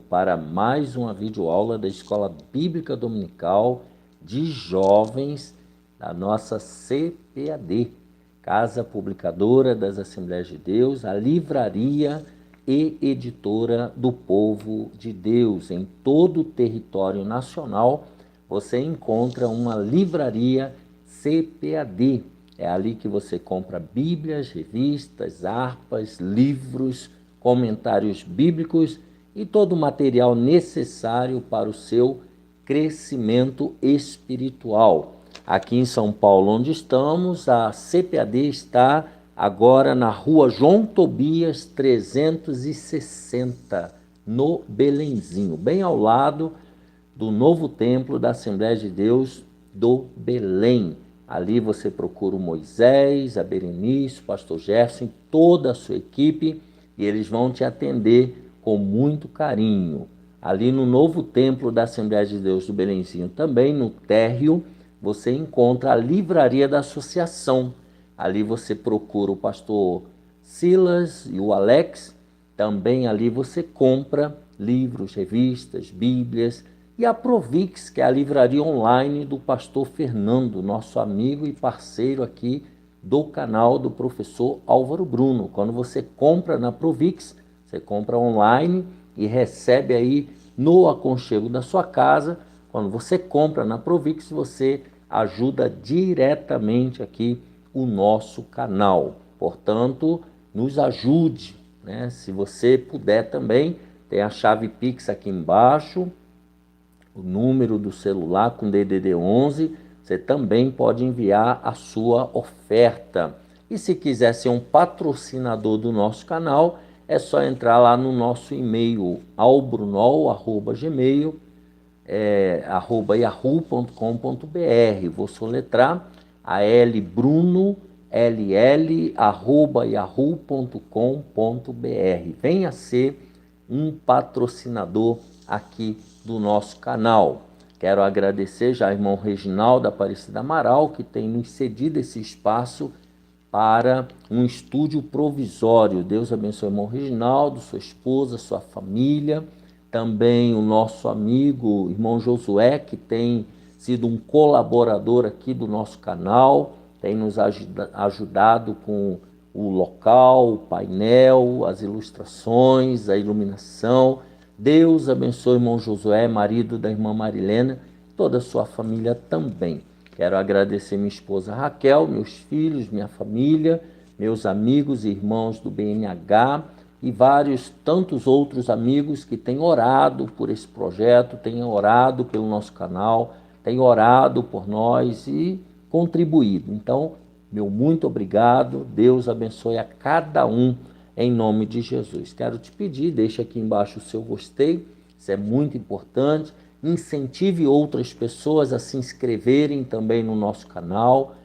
Para mais uma videoaula da Escola Bíblica Dominical de Jovens da nossa CPAD, Casa Publicadora das Assembleias de Deus, a livraria e editora do povo de Deus. Em todo o território nacional, você encontra uma livraria CPAD. É ali que você compra Bíblias, revistas, harpas, livros, comentários bíblicos e todo o material necessário para o seu crescimento espiritual. Aqui em São Paulo, onde estamos, a CPAD está agora na rua João Tobias 360, no Belenzinho, bem ao lado do novo templo da Assembleia de Deus do Belém. Ali você procura o Moisés, a Berenice, o pastor Gerson, toda a sua equipe, e eles vão te atender com muito carinho. Ali no novo templo da Assembleia de Deus do Belenzinho, também no térreo, você encontra a livraria da associação. Ali você procura o pastor Silas e o Alex. Também ali você compra livros, revistas, bíblias, e a Provix, que é a livraria online do pastor Fernando, nosso amigo e parceiro aqui do canal do professor Álvaro Bruno. Quando você compra na Provix, você compra online e recebe aí no aconchego da sua casa. Quando você compra na Provix, você ajuda diretamente aqui o nosso canal. Portanto, nos ajude, né? Se você puder também, tem a chave Pix aqui embaixo, o número do celular com DDD 11, você também pode enviar a sua oferta. E se quiser ser um patrocinador do nosso canal, é só entrar lá no nosso e-mail albrunol@gmail, @yahoo.com.br. Vou soletrar a L Bruno LL @yahoo.com.br. Venha ser um patrocinador aqui do nosso canal. Quero agradecer já ao irmão Reginaldo Aparecida Amaral, que tem nos cedido esse espaço para um estúdio provisório. Deus abençoe o irmão Reginaldo, sua esposa, sua família. Também o nosso amigo, o irmão Josué, que tem sido um colaborador aqui do nosso canal, tem nos ajudado com o local, o painel, as ilustrações, a iluminação. Deus abençoe o irmão Josué, marido da irmã Marilena, toda a sua família também. Quero agradecer minha esposa Raquel, meus filhos, minha família, meus amigos e irmãos do BNH e vários tantos outros amigos que têm orado por esse projeto, têm orado pelo nosso canal, têm orado por nós e contribuído. Então, meu muito obrigado. Deus abençoe a cada um em nome de Jesus. Quero te pedir, deixa aqui embaixo o seu gostei, isso é muito importante. Incentive outras pessoas a se inscreverem também no nosso canal.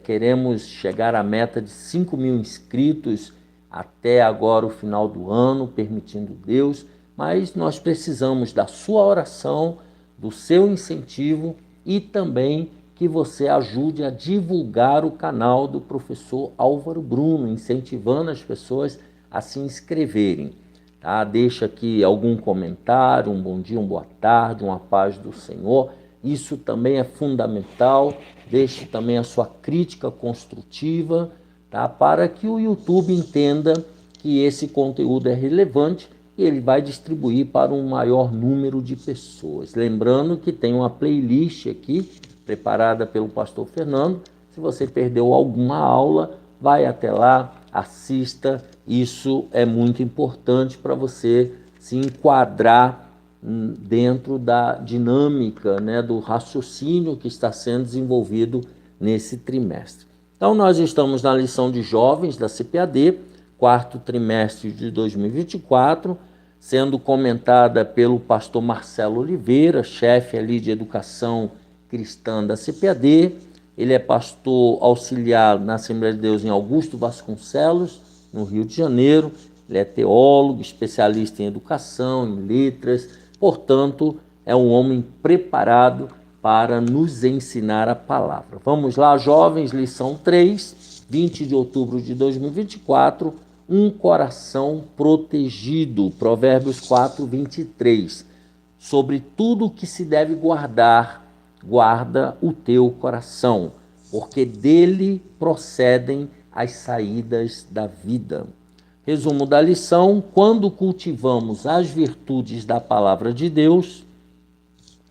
Queremos chegar à meta de 5.000 inscritos até agora o final do ano, permitindo Deus, mas nós precisamos da sua oração, do seu incentivo e também que você ajude a divulgar o canal do professor Álvaro Bruno, incentivando as pessoas a se inscreverem. Tá? Deixa aqui algum comentário, um bom dia, uma boa tarde, uma paz do Senhor. Isso também é fundamental. Deixe também a sua crítica construtiva, tá? Para que o YouTube entenda que esse conteúdo é relevante e ele vai distribuir para um maior número de pessoas. Lembrando que tem uma playlist aqui, preparada pelo pastor Fernando. Se você perdeu alguma aula, vai até lá, assista. Isso é muito importante para você se enquadrar dentro da dinâmica, né, do raciocínio que está sendo desenvolvido nesse trimestre. Então, nós estamos na lição de jovens da CPAD, quarto trimestre de 2024, sendo comentada pelo pastor Marcelo Oliveira, chefe ali de educação cristã da CPAD. Ele é pastor auxiliar na Assembleia de Deus em Augusto Vasconcelos, no Rio de Janeiro. Ele é teólogo, especialista em educação, em letras. Portanto, é um homem preparado para nos ensinar a palavra. Vamos lá, jovens, lição 3, 20 de outubro de 2024. um coração protegido. Provérbios 4, 23. Sobre tudo o que se deve guardar, guarda o teu coração, porque dele procedem as saídas da vida. Resumo da lição: quando cultivamos as virtudes da palavra de Deus,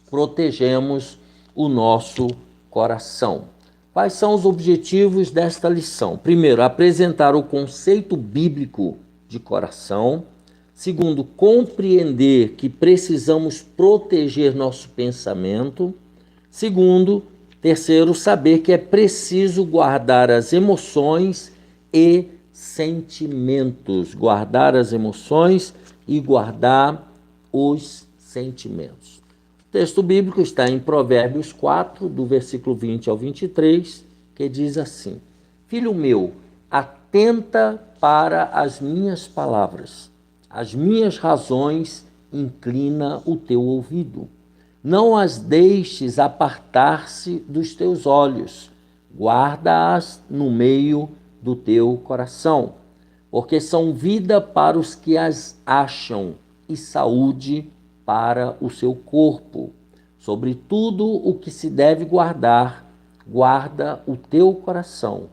protegemos o nosso coração. Quais são os objetivos desta lição? Primeiro, apresentar o conceito bíblico de coração. Segundo, compreender que precisamos proteger nosso pensamento. Terceiro, saber que é preciso guardar as emoções e sentimentos. Guardar as emoções e guardar os sentimentos. O texto bíblico está em Provérbios 4, do versículo 20 ao 23, que diz assim: Filho meu, atenta para as minhas palavras, as minhas razões inclina o teu ouvido. Não as deixes apartar-se dos teus olhos, guarda-as no meio do teu coração, porque são vida para os que as acham e saúde para o seu corpo. Sobre tudo o que se deve guardar, guarda o teu coração,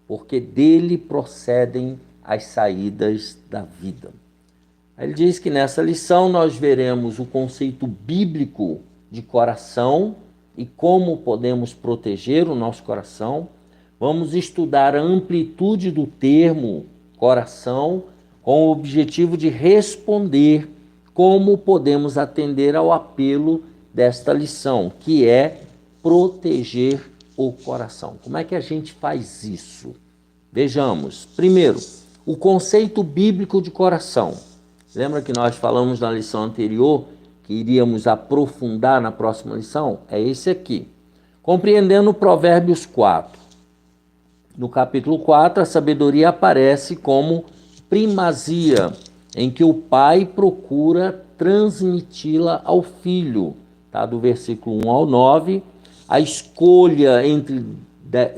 porque dele procedem as saídas da vida. Ele diz que nessa lição nós veremos o conceito bíblico de coração e como podemos proteger o nosso coração. Vamos estudar a amplitude do termo coração com o objetivo de responder como podemos atender ao apelo desta lição, que é proteger o coração. Como é que a gente faz isso? Vejamos. Primeiro, o conceito bíblico de coração. Lembra que nós falamos na lição anterior que iríamos aprofundar na próxima lição? É esse aqui. Compreendendo Provérbios 4. No capítulo 4, a sabedoria aparece como primazia, em que o pai procura transmiti-la ao filho. Tá? Do versículo 1 ao 9, a escolha entre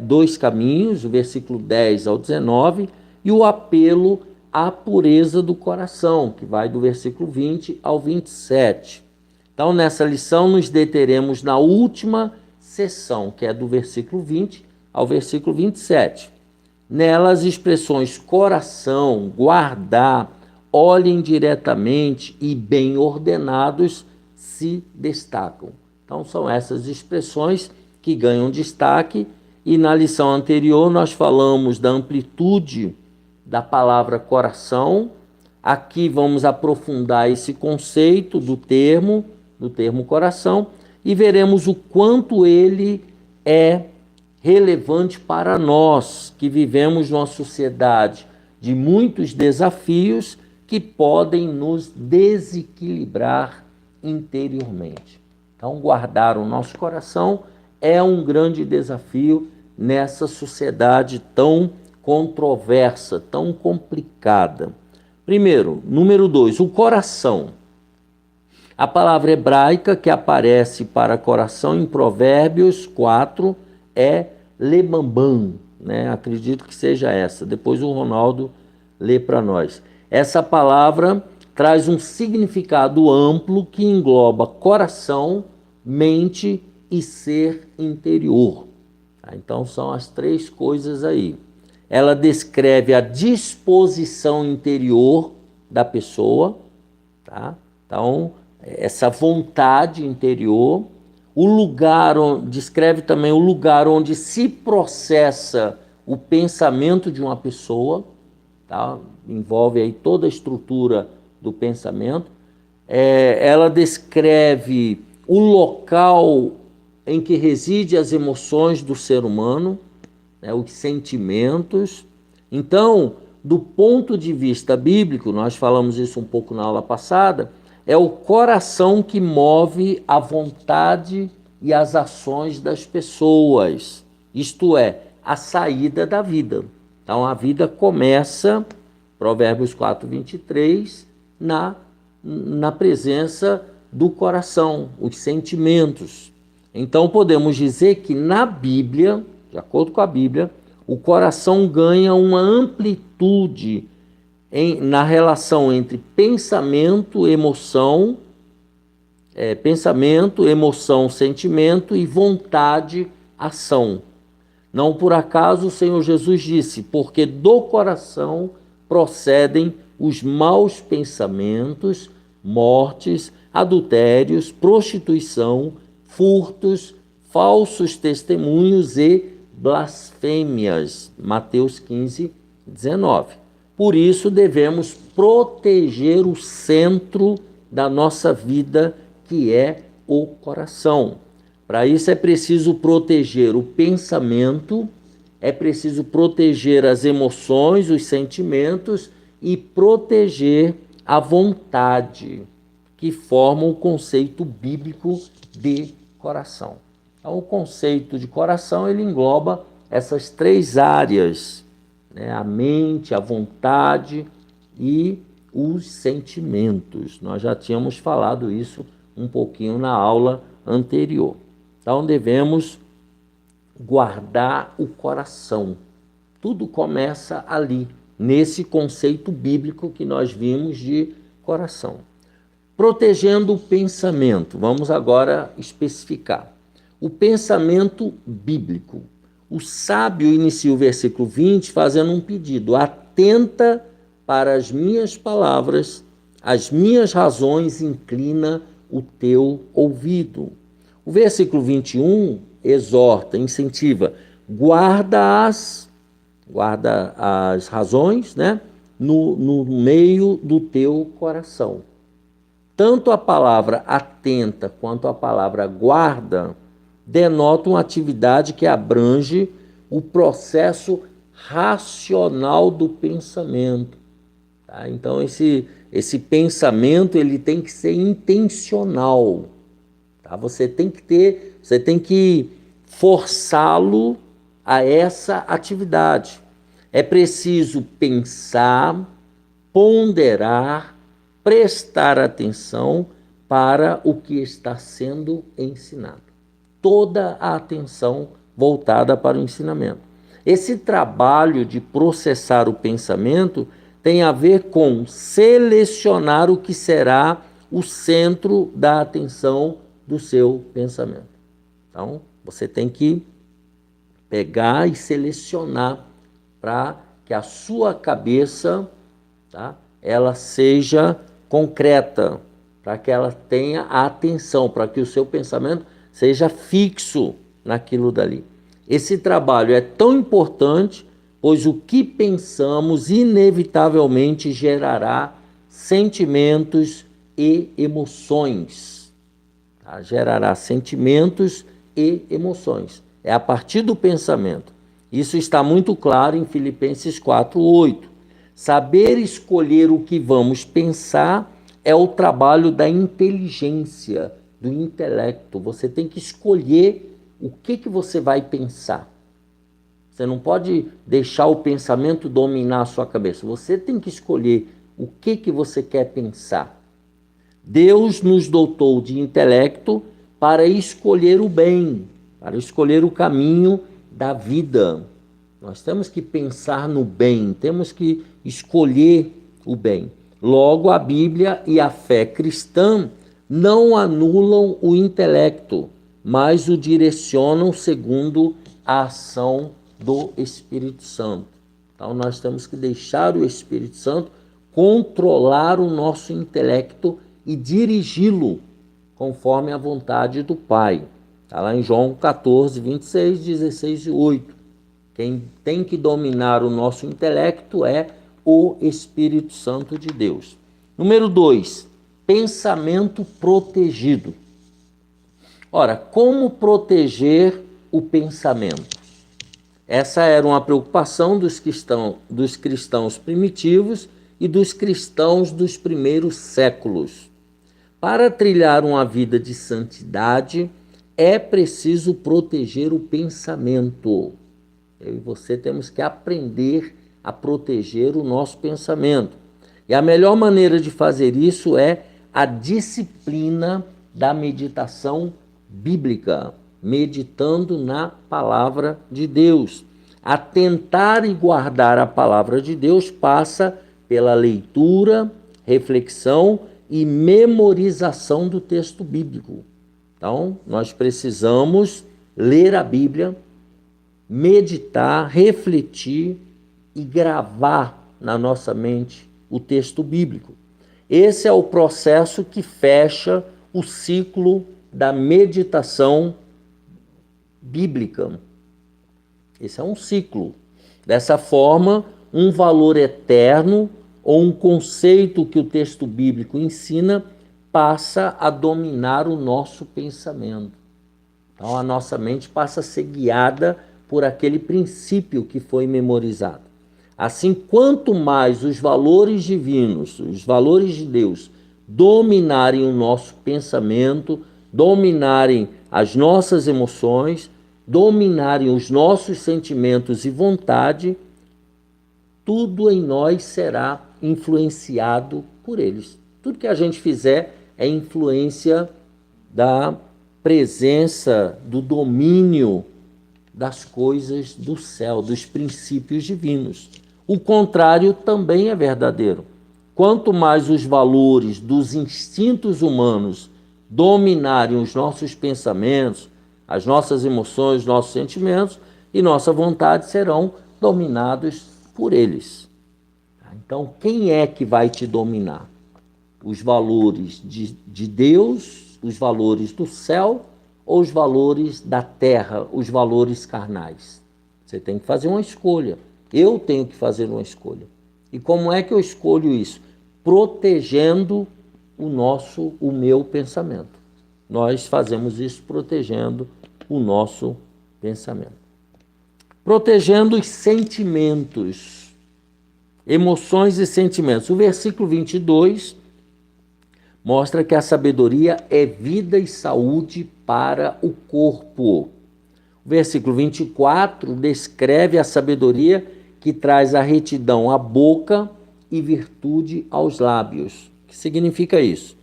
dois caminhos, do versículo 10 ao 19, e o apelo à pureza do coração, que vai do versículo 20 ao 27. Então, nessa lição, nos deteremos na última seção, que é do versículo 20 ao versículo 27. Nela, as expressões coração, guardar, olhem diretamente e bem ordenados se destacam. Então, são essas expressões que ganham destaque, e na lição anterior nós falamos da amplitude da palavra coração. Aqui vamos aprofundar esse conceito do termo coração, e veremos o quanto ele é relevante para nós que vivemos numa sociedade de muitos desafios que podem nos desequilibrar interiormente. Então, guardar o nosso coração é um grande desafio nessa sociedade tão controversa, tão complicada. Primeiro, número 2, o coração. A palavra hebraica que aparece para coração em Provérbios 4 é lebambam, né? Acredito que seja essa. Depois o Ronaldo lê para nós. Essa palavra traz um significado amplo que engloba coração, mente e ser interior. Então são as três coisas aí. Ela descreve a disposição interior da pessoa, tá? Então, essa vontade interior, o lugar descreve também o lugar onde se processa o pensamento de uma pessoa, tá? Envolve aí toda a estrutura do pensamento. Ela descreve o local em que reside as emoções do ser humano, né, os sentimentos. Então, do ponto de vista bíblico, nós falamos isso um pouco na aula passada, é o coração que move a vontade e as ações das pessoas, isto é, a saída da vida. Então, a vida começa, Provérbios 4, 23, na presença do coração, os sentimentos. Então, podemos dizer que na Bíblia, de acordo com a Bíblia, o coração ganha uma amplitude na relação entre pensamento, emoção, sentimento e vontade, ação. Não por acaso o Senhor Jesus disse, porque do coração procedem os maus pensamentos, mortes, adultérios, prostituição, furtos, falsos testemunhos e blasfêmias. Mateus 15, 19. Por isso devemos proteger o centro da nossa vida, que é o coração. Para isso é preciso proteger o pensamento, é preciso proteger as emoções, os sentimentos e proteger a vontade, que formam o conceito bíblico de coração. Então, o conceito de coração, ele engloba essas três áreas, né? A mente, a vontade e os sentimentos. Nós já tínhamos falado isso um pouquinho na aula anterior. Então, devemos guardar o coração. Tudo começa ali, nesse conceito bíblico que nós vimos de coração. Protegendo o pensamento. Vamos agora especificar. O pensamento bíblico. O sábio inicia o versículo 20 fazendo um pedido. Atenta para as minhas palavras, as minhas razões, inclina o teu ouvido. O versículo 21 exorta, incentiva, guarda as razões, né, no meio do teu coração. Tanto a palavra atenta quanto a palavra guarda denotam uma atividade que abrange o processo racional do pensamento. Tá? Então, esse pensamento ele tem que ser intencional. Tá? Você tem que forçá-lo a essa atividade. É preciso pensar, ponderar, prestar atenção para o que está sendo ensinado. Toda a atenção voltada para o ensinamento. Esse trabalho de processar o pensamento tem a ver com selecionar o que será o centro da atenção do seu pensamento. Então, você tem que pegar e selecionar para que a sua cabeça, tá, ela seja concreta, para que ela tenha a atenção, para que o seu pensamento seja fixo naquilo dali. Esse trabalho é tão importante, pois o que pensamos inevitavelmente gerará sentimentos e emoções. Tá? Gerará sentimentos e emoções. É a partir do pensamento. Isso está muito claro em Filipenses 4:8. Saber escolher o que vamos pensar é o trabalho da inteligência, do intelecto. Você tem que escolher o que você vai pensar. Você não pode deixar o pensamento dominar a sua cabeça. Você tem que escolher o que você quer pensar. Deus nos dotou de intelecto para escolher o bem, para escolher o caminho da vida. Nós temos que pensar no bem, temos que escolher o bem. Logo, a Bíblia e a fé cristã não anulam o intelecto, mas o direcionam segundo a ação do Espírito Santo. Então, nós temos que deixar o Espírito Santo controlar o nosso intelecto e dirigi-lo conforme a vontade do Pai. Está lá em João 14, 26, 16 e 8. Quem tem que dominar o nosso intelecto é o Espírito Santo de Deus. Número 2, pensamento protegido. Ora, como proteger o pensamento? Essa era uma preocupação dos cristãos primitivos e dos cristãos dos primeiros séculos. Para trilhar uma vida de santidade, é preciso proteger o pensamento. Eu e você temos que aprender a proteger o nosso pensamento. E a melhor maneira de fazer isso é a disciplina da meditação bíblica, meditando na palavra de Deus. Atentar e guardar a palavra de Deus passa pela leitura, reflexão e memorização do texto bíblico. Então, nós precisamos ler a Bíblia, meditar, refletir e gravar na nossa mente o texto bíblico. Esse é o processo que fecha o ciclo da meditação bíblica. Esse é um ciclo. Dessa forma, um valor eterno ou um conceito que o texto bíblico ensina passa a dominar o nosso pensamento. Então, a nossa mente passa a ser guiada por aquele princípio que foi memorizado. Assim, quanto mais os valores divinos, os valores de Deus, dominarem o nosso pensamento, dominarem as nossas emoções, dominarem os nossos sentimentos e vontade, tudo em nós será influenciado por eles. Tudo que a gente fizer é influência da presença, do domínio das coisas do céu, dos princípios divinos. O contrário também é verdadeiro. Quanto mais os valores dos instintos humanos dominarem os nossos pensamentos, as nossas emoções, nossos sentimentos e nossa vontade serão dominados por eles. Então, quem é que vai te dominar? Os valores de Deus, os valores do céu ou os valores da terra, os valores carnais? Você tem que fazer uma escolha. Eu tenho que fazer uma escolha. E como é que eu escolho isso? Protegendo o meu pensamento. Nós fazemos isso protegendo o nosso pensamento. Protegendo os sentimentos, emoções e sentimentos. O versículo 22 mostra que a sabedoria é vida e saúde para o corpo. O versículo 24 descreve a sabedoria que traz a retidão à boca e virtude aos lábios. O que significa isso?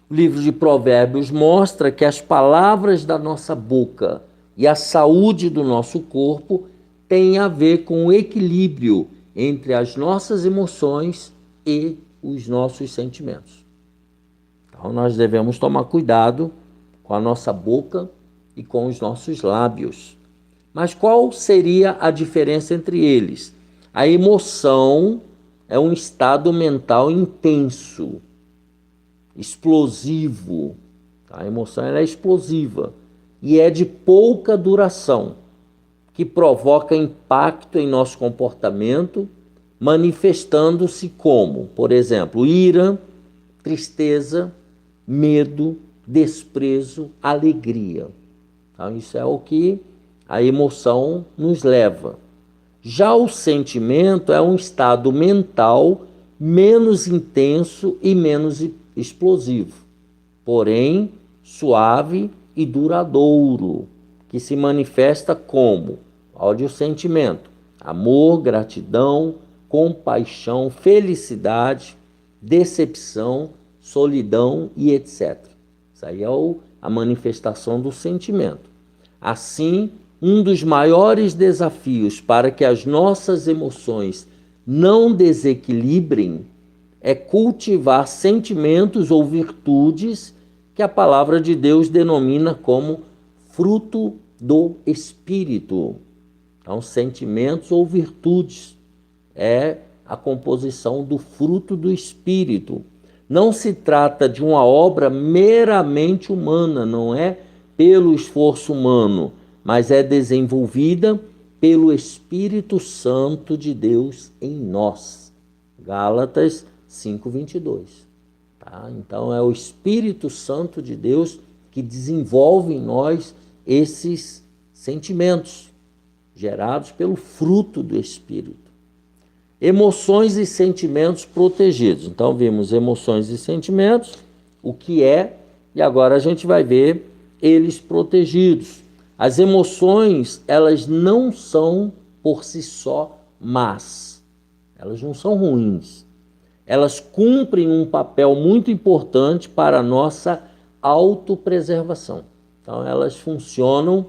O livro de Provérbios mostra que as palavras da nossa boca e a saúde do nosso corpo têm a ver com o equilíbrio entre as nossas emoções e os nossos sentimentos. Então, nós devemos tomar cuidado com a nossa boca e com os nossos lábios. Mas qual seria a diferença entre eles? A emoção é um estado mental intenso, explosivo. A emoção ela é explosiva e é de pouca duração, que provoca impacto em nosso comportamento, manifestando-se como, por exemplo, ira, tristeza, medo, desprezo, alegria. Então, isso é o que a emoção nos leva. Já o sentimento é um estado mental menos intenso e menos explosivo, porém suave e duradouro, que se manifesta como, olha o sentimento, amor, gratidão, compaixão, felicidade, decepção, solidão e etc. Isso aí é a manifestação do sentimento. Assim, um dos maiores desafios para que as nossas emoções não desequilibrem é cultivar sentimentos ou virtudes que a palavra de Deus denomina como fruto do Espírito. Então, sentimentos ou virtudes é a composição do fruto do Espírito. Não se trata de uma obra meramente humana, não é pelo esforço humano, mas é desenvolvida pelo Espírito Santo de Deus em nós. Gálatas 5:22. Tá? Então, é o Espírito Santo de Deus que desenvolve em nós esses sentimentos, gerados pelo fruto do Espírito. Emoções e sentimentos protegidos. Então, vimos emoções e sentimentos, o que é, e agora a gente vai ver eles protegidos. As emoções, elas não são por si só más. Elas não são ruins. Elas cumprem um papel muito importante para a nossa autopreservação. Então, elas funcionam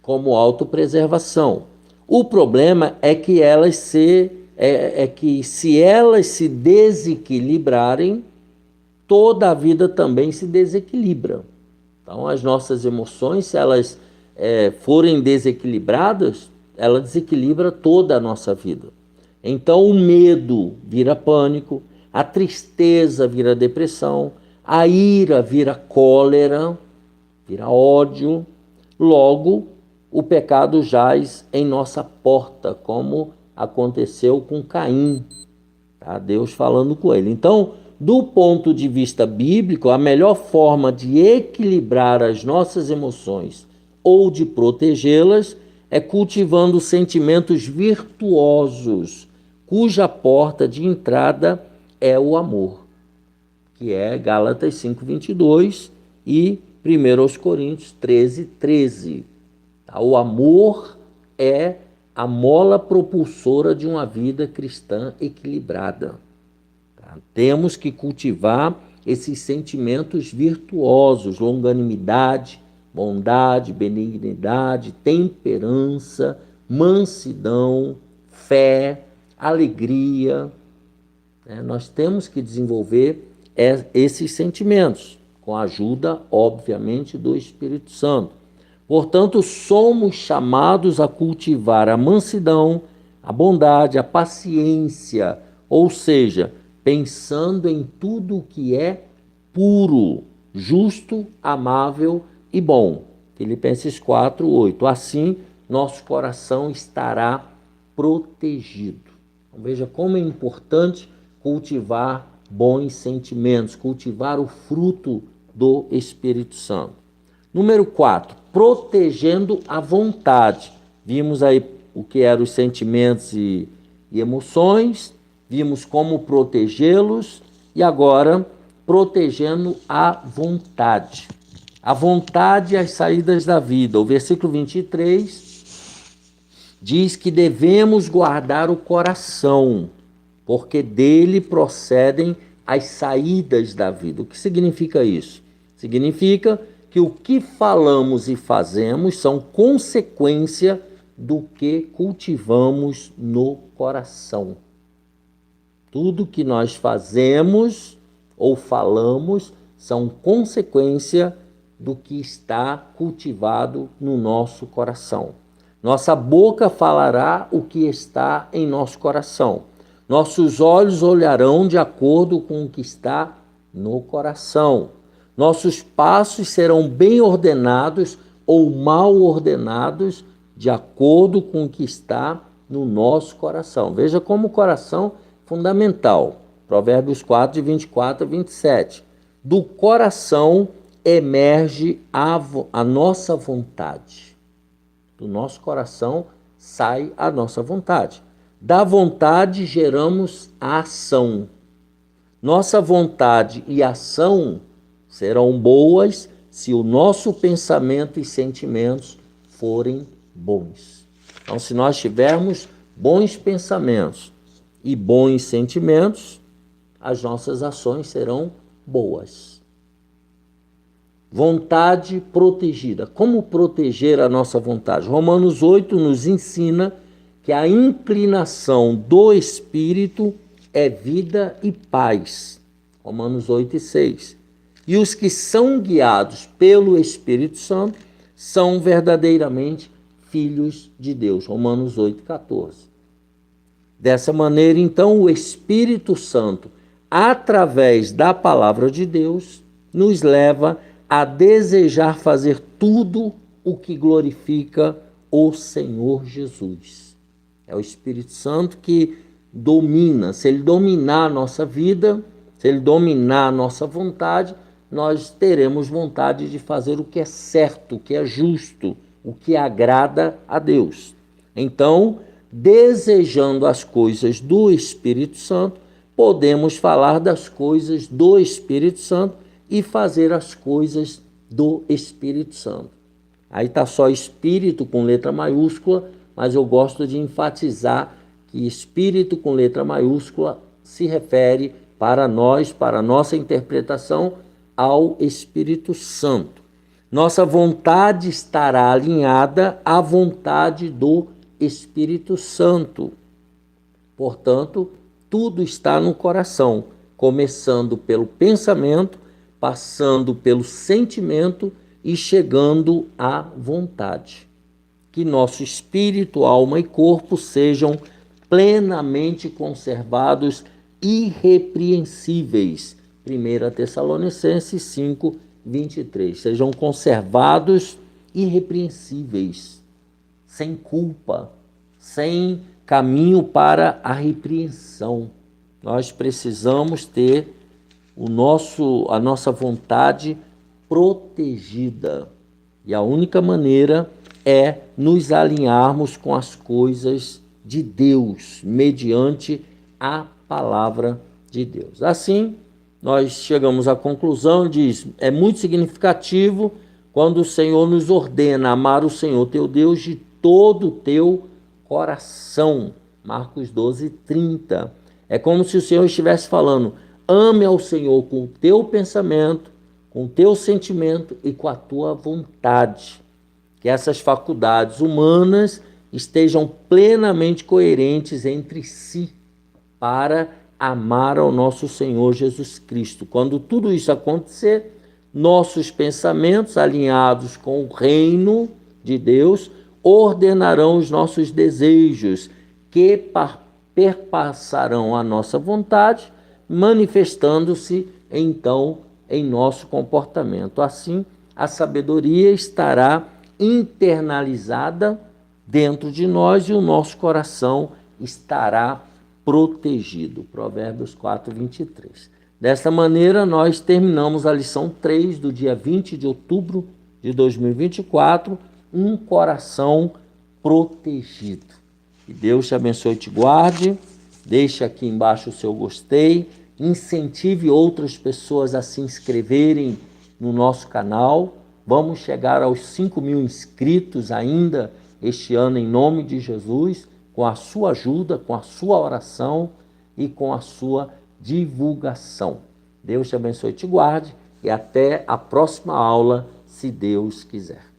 como autopreservação. O problema é que elas se é que se elas se desequilibrarem, toda a vida também se desequilibra. Então, as nossas emoções, se elas forem desequilibradas, ela desequilibra toda a nossa vida. Então, o medo vira pânico, a tristeza vira depressão, a ira vira cólera, vira ódio. Logo, o pecado jaz em nossa porta, como aconteceu com Caim. Tá? Deus falando com ele. Então, do ponto de vista bíblico, a melhor forma de equilibrar as nossas emoções ou de protegê-las é cultivando sentimentos virtuosos, cuja porta de entrada é o amor, que é Gálatas 5:22 e 1 Coríntios 13:13. O amor é a mola propulsora de uma vida cristã equilibrada. Temos que cultivar esses sentimentos virtuosos, longanimidade, bondade, benignidade, temperança, mansidão, fé, alegria. Nós temos que desenvolver esses sentimentos, com a ajuda, obviamente, do Espírito Santo. Portanto, somos chamados a cultivar a mansidão, a bondade, a paciência, ou seja, pensando em tudo o que é puro, justo, amável e bom. Filipenses 4:8. Assim, nosso coração estará protegido. Então, veja como é importante cultivar bons sentimentos, cultivar o fruto do Espírito Santo. Número 4, protegendo a vontade. Vimos aí o que eram os sentimentos e emoções, vimos como protegê-los e agora protegendo a vontade. A vontade e as saídas da vida. O versículo 23 diz que devemos guardar o coração, porque dele procedem as saídas da vida. O que significa isso? Significa que o que falamos e fazemos são consequência do que cultivamos no coração. Tudo que nós fazemos ou falamos são consequência do que está cultivado no nosso coração. Nossa boca falará o que está em nosso coração. Nossos olhos olharão de acordo com o que está no coração. Nossos passos serão bem ordenados ou mal ordenados de acordo com o que está no nosso coração. Veja como o coração é fundamental. Provérbios 4, de 24 a 27. Do coração emerge a nossa vontade. Do nosso coração sai a nossa vontade. Da vontade geramos a ação. Nossa vontade e ação serão boas se o nosso pensamento e sentimentos forem bons. Então, se nós tivermos bons pensamentos e bons sentimentos, as nossas ações serão boas. Vontade protegida. Como proteger a nossa vontade? Romanos 8 nos ensina que a inclinação do Espírito é vida e paz. Romanos 8:6. E os que são guiados pelo Espírito Santo são verdadeiramente filhos de Deus. Romanos 8:14. Dessa maneira, então, o Espírito Santo, através da palavra de Deus, nos leva a desejar fazer tudo o que glorifica o Senhor Jesus. É o Espírito Santo que domina. Se ele dominar a nossa vida, se ele dominar a nossa vontade, nós teremos vontade de fazer o que é certo, o que é justo, o que agrada a Deus. Então, desejando as coisas do Espírito Santo, podemos falar das coisas do Espírito Santo e fazer as coisas do Espírito Santo. Aí está só Espírito com letra maiúscula, mas eu gosto de enfatizar que Espírito com letra maiúscula se refere para nós, para a nossa interpretação, ao Espírito Santo. Nossa vontade estará alinhada à vontade do Espírito Santo. Portanto, tudo está no coração, começando pelo pensamento, passando pelo sentimento e chegando à vontade. Que nosso espírito, alma e corpo sejam plenamente conservados, irrepreensíveis. 1 Tessalonicenses 5, 23. Sejam conservados irrepreensíveis, sem culpa, sem caminho para a repreensão. Nós precisamos ter a nossa vontade protegida. E a única maneira é nos alinharmos com as coisas de Deus, mediante a palavra de Deus. Assim, nós chegamos à conclusão, diz, é muito significativo quando o Senhor nos ordena amar o Senhor teu Deus de todo o teu coração. Marcos 12, 30. É como se o Senhor estivesse falando, ame ao Senhor com o teu pensamento, com o teu sentimento e com a tua vontade. Que essas faculdades humanas estejam plenamente coerentes entre si para amar ao nosso Senhor Jesus Cristo. Quando tudo isso acontecer, nossos pensamentos alinhados com o reino de Deus ordenarão os nossos desejos, que perpassarão a nossa vontade, manifestando-se então em nosso comportamento. Assim, a sabedoria estará internalizada dentro de nós e o nosso coração estará protegido. Provérbios 4, 23. Desta maneira, nós terminamos a lição 3 do dia 20 de outubro de 2024, um coração protegido. Que Deus te abençoe e te guarde. Deixe aqui embaixo o seu gostei. Incentive outras pessoas a se inscreverem no nosso canal. Vamos chegar aos 5.000 inscritos ainda este ano, em nome de Jesus, com a sua ajuda, com a sua oração e com a sua divulgação. Deus te abençoe e te guarde e até a próxima aula, se Deus quiser.